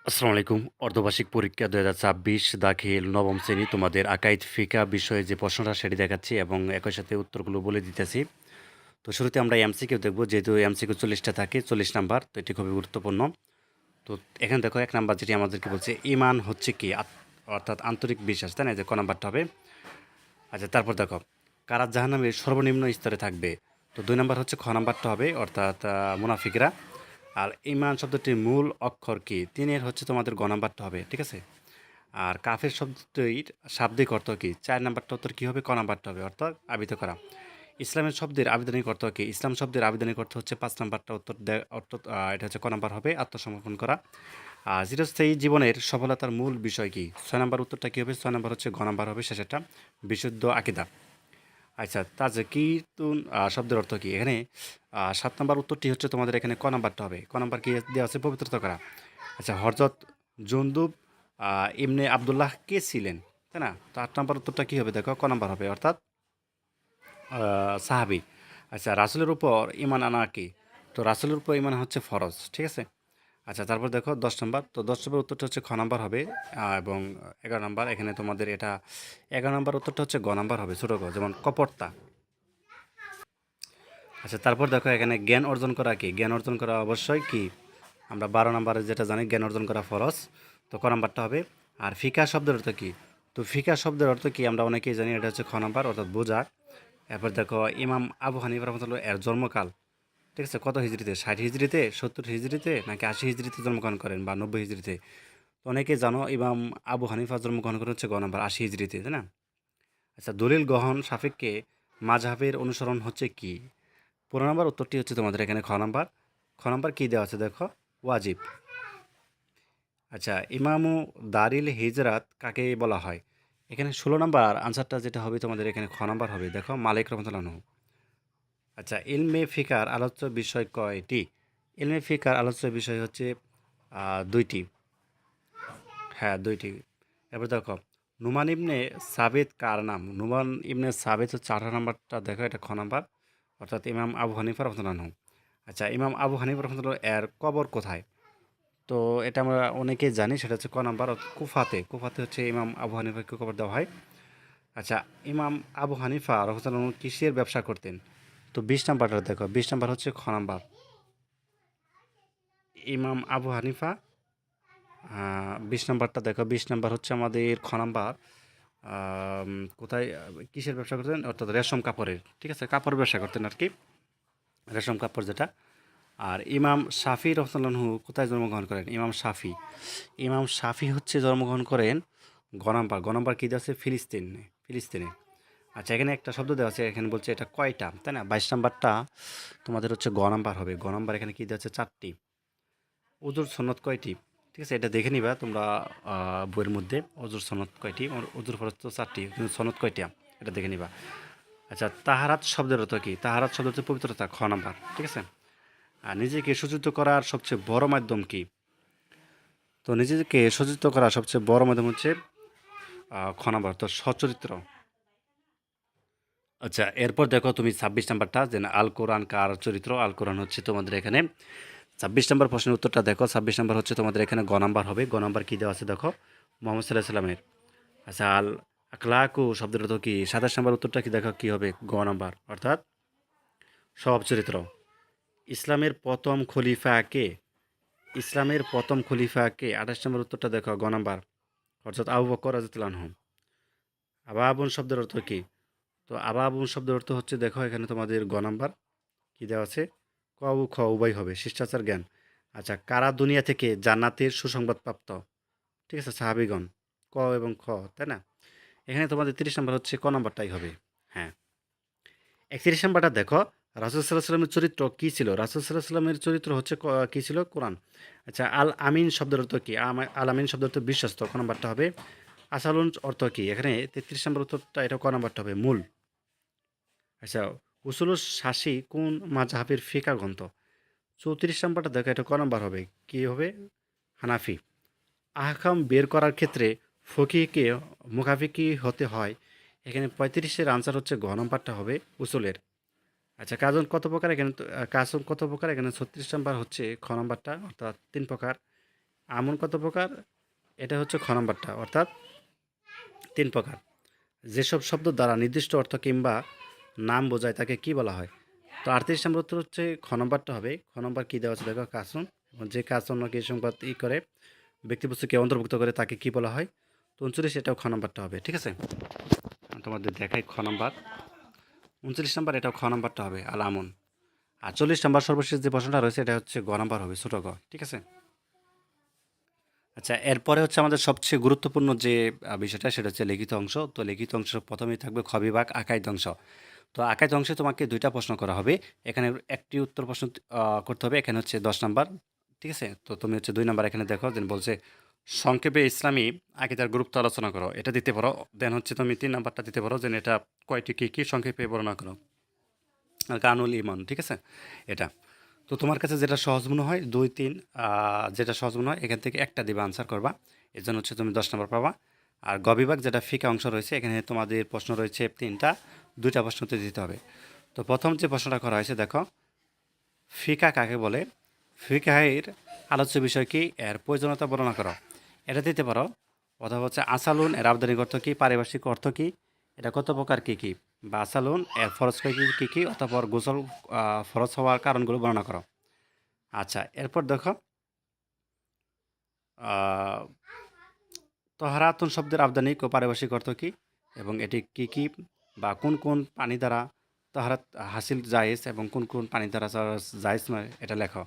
আসসালামু আলাইকুম। অর্ধবার্ষিক পরীক্ষা ২০২৬ দাখিল নবম শ্রেণী তোমাদের আকাইদ ফিকা বিষয়ে যে প্রশ্নটা সেটি দেখাচ্ছি এবং একই সাথে উত্তরগুলো বলে দিতেছি। তো শুরুতে আমরা এমসিকিউ দেখব, যেহেতু এমসিকিউ ৪০টা থাকে, ৪০ নাম্বার, তো এটি খুবই গুরুত্বপূর্ণ। তো এখানে দেখো ১ নাম্বার যেটি আমাদেরকে বলছে, ঈমান হচ্ছে কি? অর্থাৎ আন্তরিক বিশ্বাস, তাই না? যে ক নাম্বারটা হবে। আচ্ছা, তারপর দেখো, কারা জাহান্নামের সর্বনিম্ন স্তরে থাকবে? তো ২ নাম্বার হচ্ছে খ নাম্বারটা হবে, অর্থাৎ মুনাফিকরা। আর ঈমান শব্দটির মূল অক্ষর কি? ৩ এর হচ্ছে তোমাদের গ নাম্বারটা হবে, ঠিক আছে? আর কাফের শব্দটির শাব্দিক অর্থ কী? ৪ নাম্বারটা উত্তর কী হবে? ক নাম্বারটা হবে, অর্থাৎ আবিত করা। ইসলামের শব্দের আবিধানিক অর্থ কী? ইসলাম শব্দের আবিধানিক অর্থ হচ্ছে ৫ নাম্বারটা উত্তর অর্থাৎ এটা হচ্ছে ক নাম্বার হবে, আত্মসমর্পণ করা। আর চিরস্থায়ী জীবনের সফলতার মূল বিষয় কী? ৬ নাম্বার উত্তরটা কী হবে? ৬ নাম্বার হচ্ছে ঘ নাম্বার হবে, শেষেরটা বিশুদ্ধ আকিদা। আচ্ছা, তাজকীতুন শব্দের অর্থ কী? এখানে ৭ নাম্বার উত্তরটি হচ্ছে তোমাদের এখানে ক নাম্বারটা হবে। ক নাম্বার কী দেওয়া আছে? পবিত্রতা করা। আচ্ছা, হযরত জুনদুব ইবনে আব্দুল্লাহ কে ছিলেন? তাই না? তো ৮ নাম্বার উত্তরটা কী হবে? দেখো ক নাম্বার হবে, অর্থাৎ সাহাবী। আচ্ছা, রাসূলের উপর ঈমান আনা কি? তো রাসূলের উপর ঈমান হচ্ছে ফরজ, ঠিক আছে? আচ্ছা, তারপর দেখো ১০ নাম্বার। তো ১০ নাম্বার উত্তরটা হচ্ছে খ নাম্বার হবে, এবং ১১ নাম্বার এখানে তোমাদের এটা ১১ নাম্বার উত্তরটা হচ্ছে গ নাম্বার হবে, ছোট গ, যেমন কপর্তা। আচ্ছা, তারপর দেখো এখানে জ্ঞান অর্জন করা কি? জ্ঞান অর্জন করা অবশ্যই কি? আমরা ১২ নাম্বারে যেটা জানি, জ্ঞান অর্জন করা ফরজ। তো ক নাম্বারটা হবে। আর ফিকাহ শব্দের অর্থ কি? তো ফিকাহ শব্দের অর্থ কি? আমরা অনেকেই জানি, এটা হচ্ছে খ নাম্বার, অর্থাৎ বোঝা। এরপর দেখো ইমাম আবু হানিফা রাহমাতুল্লাহ এর জন্মকাল, ঠিক আছে? কত হিজরিতে? ৬০ হিজরিতে, ৭০ হিজরিতে, নাকি ৮০ হিজরিতে জন্মগ্রহণ করেন, বা ৯০ হিজরিতে? তো অনেকেই জানো ইমাম আবু হানিফা জন্মগ্রহণ করেন হচ্ছে গ নাম্বার, ৮০ হিজরিতে, তাই না? আচ্ছা, দলিল গ্রহণ সাপেক্ষে মাযহাবের অনুসরণ হচ্ছে কি? ১৫ নাম্বার উত্তরটি হচ্ছে তোমাদের এখানে খ নাম্বার। খ নাম্বার কী দেওয়া আছে দেখো? ওয়াজিব। আচ্ছা, ইমামু দারিল হিজরাত কাকে বলা হয়? এখানে ১৬ নাম্বার আনসারটা যেটা হবে তোমাদের এখানে খ নাম্বার হবে, দেখো মালিক রহমতুল্লাহ আনহু। আচ্ছা, ইলমে ফিকার আলোচ্য বিষয় কয়টি? ইলমে ফিকার আলোচ্য বিষয় হচ্ছে ২টি। হ্যাঁ, ২টি। এরপর দেখো, নুমান ইবনে সাবিত কার নাম? নুমান ইবনে সাবিত হচ্ছে ১৮ নাম্বারটা, দেখো এটা খ নাম্বার, অর্থাৎ ইমাম আবু হানিফা রহমতুল্লাহ আনহু। আচ্ছা, ইমাম আবু হানিফা রহমতুল্লাহ এর কবর কোথায়? তো এটা আমরা অনেকেই জানি, সেটা হচ্ছে ক নাম্বার, কুফাতে। কুফাতে হচ্ছে ইমাম আবু হানিফাকে কবর দেওয়া হয়। আচ্ছা, ইমাম আবু হানিফা রহমতুল্লাহ কিসের ব্যবসা করতেন? তো ২০ নাম্বারটা দেখো, ২০ নাম্বার হচ্ছে খ নাম্বার। ইমাম আবু হানিফা ২০ নাম্বারটা দেখো, ২০ নাম্বার হচ্ছে আমাদের খ নাম্বার। আম, কোথায় কিসের ব্যবসা করতেন? অর্থাৎ রেশম কাপড়ের, ঠিক আছে? কাপড় ব্যবসা করতেন আর কি, রেশম কাপড় যেটা। আর ইমাম শাফি রহমাতুল্লাহু কোথায় জন্মগ্রহণ করেন? ইমাম শাফি হচ্ছে জন্মগ্রহণ করেন গনাম্বার। গনাম্বার কী দেওয়া আছে? ফিলিস্তিনে, ফিলিস্তিনে। আচ্ছা, এখানে একটা শব্দ দেওয়া আছে, এখানে বলছে এটা কয়টা, তাই না? ২২ নাম্বারটা তোমাদের হচ্ছে গ নাম্বার হবে। গ নাম্বার এখানে কী দেওয়া আছে? ৪টি। অজুর সনদ কয়টি? ঠিক আছে, এটা দেখে নিবা তোমরা বইয়ের মধ্যে, অজুর সনদ কয়টি। অজুর ফরজ তো ৪টি, কিন্তু সনদ কয়টা এটা দেখে নিবা। আচ্ছা, তাহারাত শব্দের অর্থ কী? তাহারাত শব্দ হচ্ছে পবিত্রতা, খ নাম্বার, ঠিক আছে? আর নিজেকে সজ্জিত করার সবচেয়ে বড় মাধ্যম কি? তো নিজেকে সজ্জিত করার সবচেয়ে বড় মাধ্যম হচ্ছে খ নাম্বার, তো সচরিত্র। আচ্ছা, এরপর দেখো তুমি ২৬ নাম্বারটা, যে আল কোরআন কার চরিত্র? আল কোরআন হচ্ছে তোমাদের এখানে ২৬ নাম্বার প্রশ্নের উত্তরটা দেখো। ২৬ নাম্বার হচ্ছে তোমাদের এখানে গ নাম্বার হবে। গ নাম্বার কী দেওয়া আছে দেখো? মোহাম্মদ সাল্লাহ সাল্লামের। আচ্ছা, আল আখলাকু শব্দের অর্থ কী? ২৭ নাম্বার উত্তরটা কি দেখো কী হবে? গ নাম্বার, অর্থাৎ স্বভাব চরিত্র। ইসলামের প্রথম খলিফা কে? ইসলামের প্রথম খলিফা কে? ২৮ নম্বর উত্তরটা দেখো, গ নাম্বার, অর্থাৎ আবু বকর রাদিয়াল্লাহু আনহু। আবা আবুন শব্দের অর্থ কী? তো আবা আবুন শব্দের অর্থ হচ্ছে দেখো এখানে তোমাদের গ নাম্বার কী দেওয়া আছে? ক ও খ উভয় হবে, শিষ্টাচার জ্ঞান। আচ্ছা, কারা দুনিয়া থেকে জান্নাতের সুসংবাদ প্রাপ্ত? ঠিক আছে, সাহাবীগণ। ক এবং খ, তাই না? এখানে তোমাদের ৩০ নাম্বার হচ্ছে ক নাম্বারটাই হবে। হ্যাঁ, ৩১ নাম্বারটা দেখো, রাসূল সাল্লাল্লাহু আলাইহি ওয়াসাল্লামের চরিত্র কী ছিল? রাসূল সাল্লাল্লাহু আলাইহি ওয়াসাল্লামের চরিত্র হচ্ছে কী ছিল? কোরআন। আচ্ছা, আল আমিন শব্দের অর্থ কী? আল আমিন শব্দের অর্থ বিশ্বস্ত, ক নাম্বারটা হবে। আসালুন অর্থ কী? এখানে ৩৩ নম্বর উত্তরটা, এটা ক নাম্বারটা হবে, মূল। আচ্ছা, উসুলুস শাসি কোন মাযহাবের ফিকহ গ্রন্থ? ৩৪ নাম্বারটা দেখো, এটা ক নাম্বার হবে? কী হবে? হানাফি। আহকাম বের করার ক্ষেত্রে ফকিহকে মুখাফিকি হতে হয়। এখানে ৩৫-এর আনসার হচ্ছে ঘ নাম্বারটা হবে, উসুলের। আচ্ছা, কাজন কত প্রকার? এখানে তো কাজন কত প্রকার? এখানে ৩৬ নাম্বার হচ্ছে খ নাম্বারটা, অর্থাৎ ৩ প্রকার। আমন কত প্রকার? এটা হচ্ছে খ নম্বরটা, অর্থাৎ 3 প্রকার। যেসব শব্দ দ্বারা নির্দিষ্ট অর্থ কিংবা নাম বোঝায় তাকে কি বলা হয়? তো 38 নম্বর উত্তর হচ্ছে খ নম্বরটা হবে। খ নম্বর কী দেওয়া আছে দেখো, কাসুন। এবং যে কাজ অন্য কি সংবাদ করে ব্যক্তিবস্তুকে অন্তর্ভুক্ত করে তাকে কি বলা হয়? তো 39 এটাও খ নম্বরটা হবে, ঠিক আছে? আমি তোমাদের দেখাই খ নম্বর। 39 নম্বর এটাও খ নম্বরটা হবে, আল আমন। আর 40 নম্বর সর্বশেষ যে প্রশ্নটা রয়েছে এটা হচ্ছে গ নম্বর হবে, ছোট গ, ঠিক আছে? আচ্ছা, এরপরে হচ্ছে আমাদের সবচেয়ে গুরুত্বপূর্ণ যে বিষয়টা সেটা হচ্ছে লিখিত অংশ। তো লিখিত অংশ প্রথমেই থাকবে খ বিভাগ, আকাইদ অংশ। তো আকাইদ অংশে তোমাকে 2টা প্রশ্ন করা হবে। এখানে একটি উত্তর প্রশ্ন করতে হবে। এখানে হচ্ছে 10 নাম্বার, ঠিক আছে? তো তুমি হচ্ছে 2 নাম্বার এখানে দেখো, দেন বলছে সংক্ষেপে ইসলামী আকিদার গুরুত্ব আলোচনা করো। এটা দিতে পারো। দেন হচ্ছে তুমি 3 নাম্বারটা দিতে পারো যে এটা কয়টি কী সংক্ষেপে বর্ণনা করো। আর কানুল ইমান, ঠিক আছে? এটা। তো তোমার কাছে যেটা সহজ মনে হয় 2, 3 যেটা সহজ মনে হয় এখান থেকে একটা দিবা, আনসার করবা। এর জন্য হচ্ছে তুমি 10 নম্বর পাবা। আর গ বিভাগ যেটা ফিকা অংশ রয়েছে এখানে তোমাদের প্রশ্ন রয়েছে 3টা, 2টা প্রশ্নতে দিতে হবে। তো প্রথম যে প্রশ্নটা করা হয়েছে দেখো, ফিকা কাকে বলে? ফিকাহের আলোচ্য বিষয় কি? এর প্রয়োজনীয়তা বর্ণনা করো। এটা দিতে পারো। অথবা হচ্ছে আসালুন এর আবদানিক অর্থ কী? পারিভাষিক অর্থ কী? এটা কত প্রকার কী কী? বা আসালুন এর ফরজ কী কী? অতঃপর গোসল ফরজ হওয়ার কারণগুলো বর্ণনা করো। আচ্ছা, এরপর দেখো আহ, তহারাতুন শব্দের আবদানিক ও পারিভাষিক অর্থ কী এবং এটি কী কী বা কোন কোন পানি দ্বারা তহারাত হাসিল জায়েজ এবং কোন কোন পানি দ্বারা জায়েজ নয়, এটা লেখো।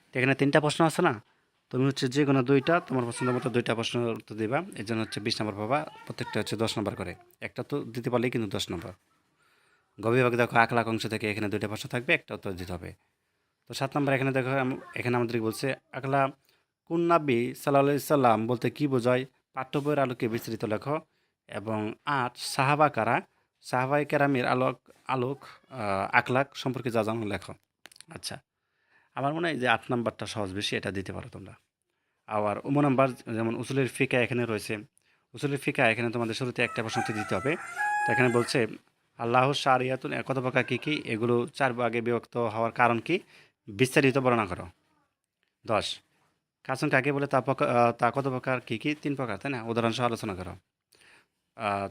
তো এখানে 3টা প্রশ্ন আছে না? তুমি হচ্ছে যে কোনো 2টা তোমার পছন্দ মতো 2টা প্রশ্ন উত্তর দিবা। এর জন্য হচ্ছে 20 নম্বর পাবা। প্রত্যেকটা হচ্ছে 10 নম্বর করে। একটা তো দিতে পারলেই কিন্তু 10 নম্বর। গভীরভাবে দেখো আখলাক অংশ থেকে এখানে 2টা প্রশ্ন থাকবে, একটা উত্তর দিতে হবে। তো 7 নম্বর এখানে দেখো, এখানে আমাদেরকে বলছে আকলা কুন নাব্বি সাল্লাল্লাহু সাল্লাম বলতে কি বোঝায়? পাঠ্য বইয়ের আলোকে বিস্তৃত লেখো। এবং 8 সাহাবা কারা? সাহাবাই কেরামের আলোক আখলাক সম্পর্কে যা জানো লেখো। আচ্ছা, আমার মনে হয় যে 8 নাম্বারটা সহজ বেশি, এটা দিতে পারো তোমরা। আবার নাম্বার যেমন উসুলের ফিকা এখানে রয়েছে। উসুলের ফিকা এখানে তোমাদের শুরুতে একটা প্রশ্ন দিতে হবে। তো এখানে বলছে আল্লাহর শারিয়াতুন কত প্রকার কী কী? এগুলো 4 ভাগে বিভক্ত হওয়ার কারণ কি? বিস্তারিত বর্ণনা করো। 10 কাসম কাকে বলে তা কত প্রকার কী কী? 3 প্রকার, তাই না? উদাহরণসহ আলোচনা করো।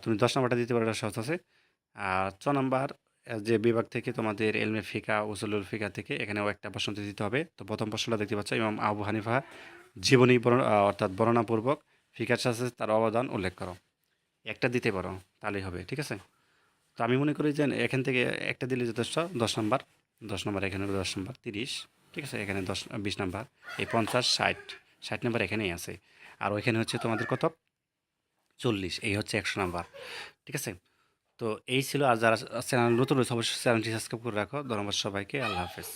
তুমি 10 নম্বরটা দিতে পারো, এটা সহজ আছে। আর 6 নাম্বার যে বিভাগ থেকে তোমাদের এলমে ফিকা, উসুলুল ফিকা থেকে এখানেও একটা প্রশ্ন দিতে হবে। তো প্রথম প্রশ্নটা দেখতে পাচ্ছ, ইমাম আবু হানিফা জীবনী অর্থাৎ বর্ণনাপূর্বক ফিকার সাথে তার অবদান উল্লেখ করো। একটা দিতে পারো, তাহলেই হবে, ঠিক আছে? তো আমি মনে করি যে এখান থেকে একটা দিলে যথেষ্ট। 10 নাম্বার, 10 নাম্বার এখানে, 10 নাম্বার 30, ঠিক আছে? এখানে 20 নাম্বার, এই 50, 60, 60 নাম্বার এখানেই আছে। আর ওইখানে হচ্ছে তোমাদের কত? 40, এই হচ্ছে 100 নাম্বার, ঠিক আছে? তো এই ছিল। আর যারা চ্যানেল নতুন রয়েছে অবশ্যই চ্যানেলটি সাবস্ক্রাইব করে রাখো। ধন্যবাদ সবাইকে। আল্লাহ হাফেজ।